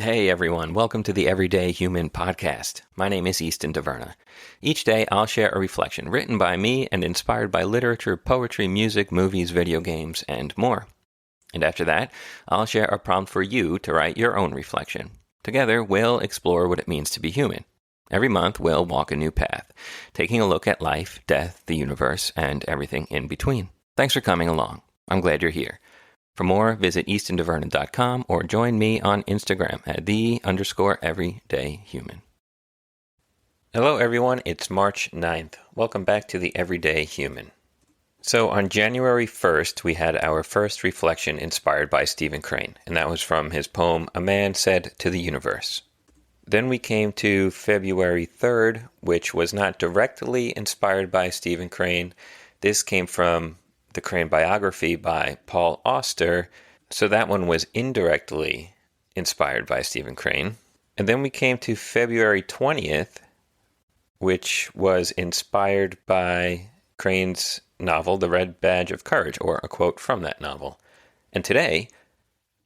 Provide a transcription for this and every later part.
Hey everyone, welcome to the Everyday Human podcast. My name is Easton Taverna. Each day I'll share a reflection written by me and inspired by literature, poetry, music, movies, video games, and more. And after that, I'll share a prompt for you to write your own reflection. Together, we'll explore what it means to be human. Every month, we'll walk a new path, taking a look at life, death, the universe, and everything in between. Thanks for coming along. I'm glad you're here. For more, visit eastontaverna.com or join me on Instagram at _everydayhuman. Hello everyone, it's March 9th. Welcome back to the Everyday Human. So on January 1st, we had our first reflection inspired by Stephen Crane, and that was from his poem, A Man Said to the Universe. Then we came to February 3rd, which was not directly inspired by Stephen Crane. This came from the Crane biography by Paul Auster, so that one was indirectly inspired by Stephen Crane. And then we came to February 20th, which was inspired by Crane's novel, The Red Badge of Courage, or a quote from that novel. And today,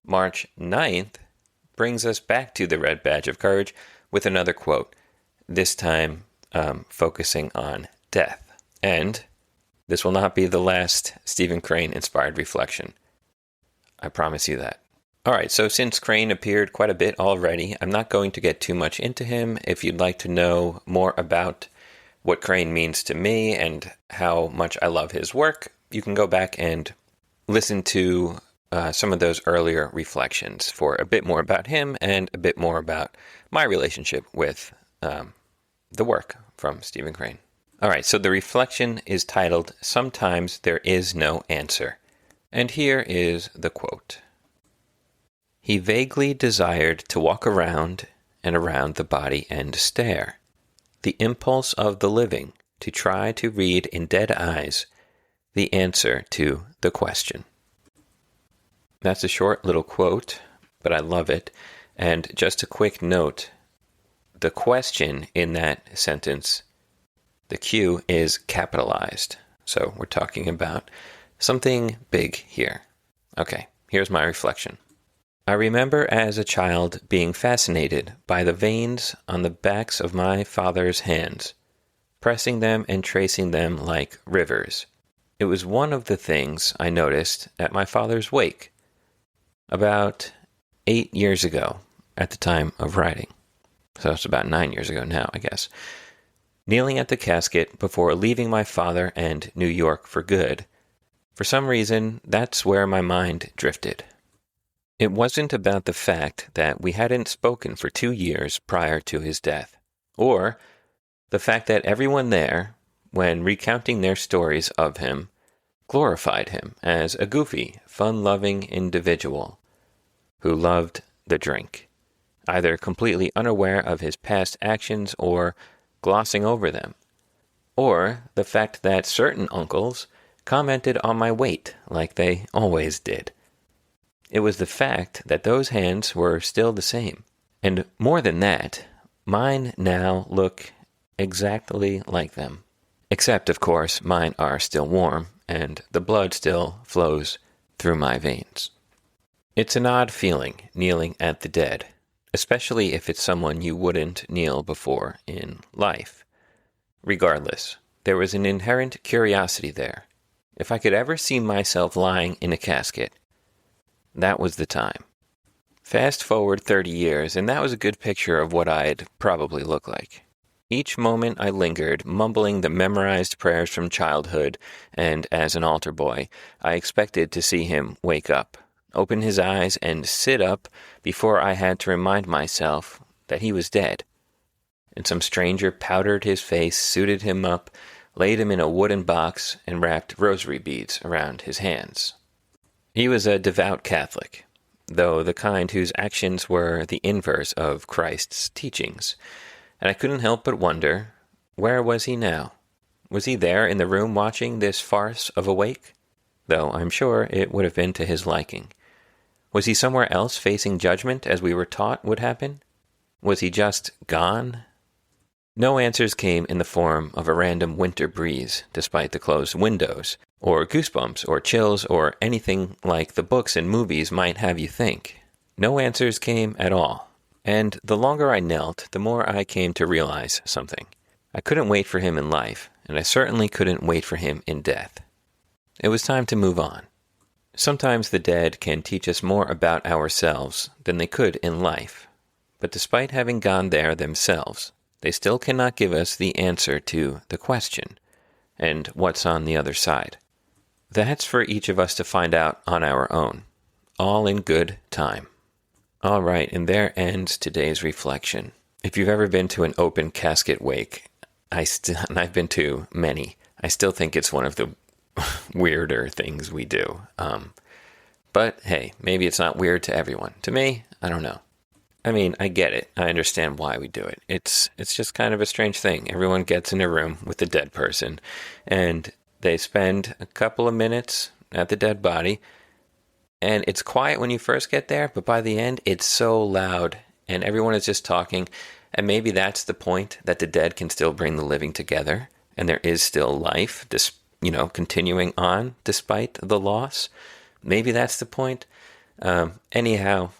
March 9th, brings us back to The Red Badge of Courage with another quote, this time focusing on death. And this will not be the last Stephen Crane-inspired reflection. I promise you that. All right, so since Crane appeared quite a bit already, I'm not going to get too much into him. If you'd like to know more about what Crane means to me and how much I love his work, you can go back and listen to some of those earlier reflections for a bit more about him and a bit more about my relationship with the work from Stephen Crane. All right, so the reflection is titled, Sometimes There Is No Answer. And here is the quote. He vaguely desired to walk around and around the body and stare. The impulse of the living to try to read in dead eyes the answer to the question. That's a short little quote, but I love it. And just a quick note, the question in that sentence, the Q is capitalized. So we're talking about something big here. Okay, here's my reflection. I remember as a child being fascinated by the veins on the backs of my father's hands, pressing them and tracing them like rivers. It was one of the things I noticed at my father's wake about 8 years ago at the time of writing. So it's about 9 years ago now, I guess. Kneeling at the casket before leaving my father and New York for good, for some reason, that's where my mind drifted. It wasn't about the fact that we hadn't spoken for 2 years prior to his death, or the fact that everyone there, when recounting their stories of him, glorified him as a goofy, fun-loving individual who loved the drink, either completely unaware of his past actions or glossing over them, or the fact that certain uncles commented on my weight like they always did. It was the fact that those hands were still the same, and more than that, mine now look exactly like them. Except, of course, mine are still warm, and the blood still flows through my veins. It's an odd feeling, kneeling at the dead, especially if it's someone you wouldn't kneel before in life. Regardless, there was an inherent curiosity there. If I could ever see myself lying in a casket, that was the time. Fast forward 30 years, and that was a good picture of what I'd probably look like. Each moment I lingered, mumbling the memorized prayers from childhood, and as an altar boy, I expected to see him wake up, open his eyes, and sit up before I had to remind myself that he was dead. And some stranger powdered his face, suited him up, laid him in a wooden box, and wrapped rosary beads around his hands. He was a devout Catholic, though the kind whose actions were the inverse of Christ's teachings. And I couldn't help but wonder, where was he now? Was he there in the room watching this farce of a wake? Though I'm sure it would have been to his liking. Was he somewhere else facing judgment as we were taught would happen? Was he just gone? No answers came in the form of a random winter breeze, despite the closed windows, or goosebumps, or chills, or anything like the books and movies might have you think. No answers came at all. And the longer I knelt, the more I came to realize something. I couldn't wait for him in life, and I certainly couldn't wait for him in death. It was time to move on. Sometimes the dead can teach us more about ourselves than they could in life. But despite having gone there themselves, they still cannot give us the answer to the question, and what's on the other side. That's for each of us to find out on our own, all in good time. All right, and there ends today's reflection. If you've ever been to an open casket wake, and I've been to many, I still think it's one of the weirder things we do. But hey, maybe it's not weird to everyone. To me, I don't know. I mean, I get it. I understand why we do it. It's just kind of a strange thing. Everyone gets in a room with a dead person, and they spend a couple of minutes at the dead body, and it's quiet when you first get there, but by the end, it's so loud, and everyone is just talking, and maybe that's the point, that the dead can still bring the living together, and there is still life, continuing on despite the loss. Maybe that's the point. Anyhow,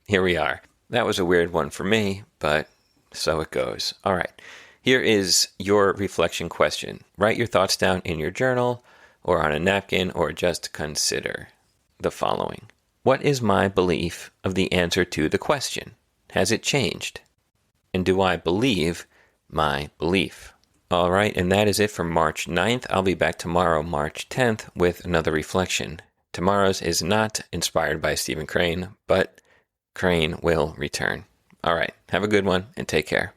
here we are. That was a weird one for me, but so it goes. All right. Here is your reflection question. Write your thoughts down in your journal or on a napkin, or just consider the following. What is my belief of the answer to the question? Has it changed? And do I believe my belief? All right, and that is it for March 9th. I'll be back tomorrow, March 10th, with another reflection. Tomorrow's is not inspired by Stephen Crane, but Crane will return. All right, have a good one and take care.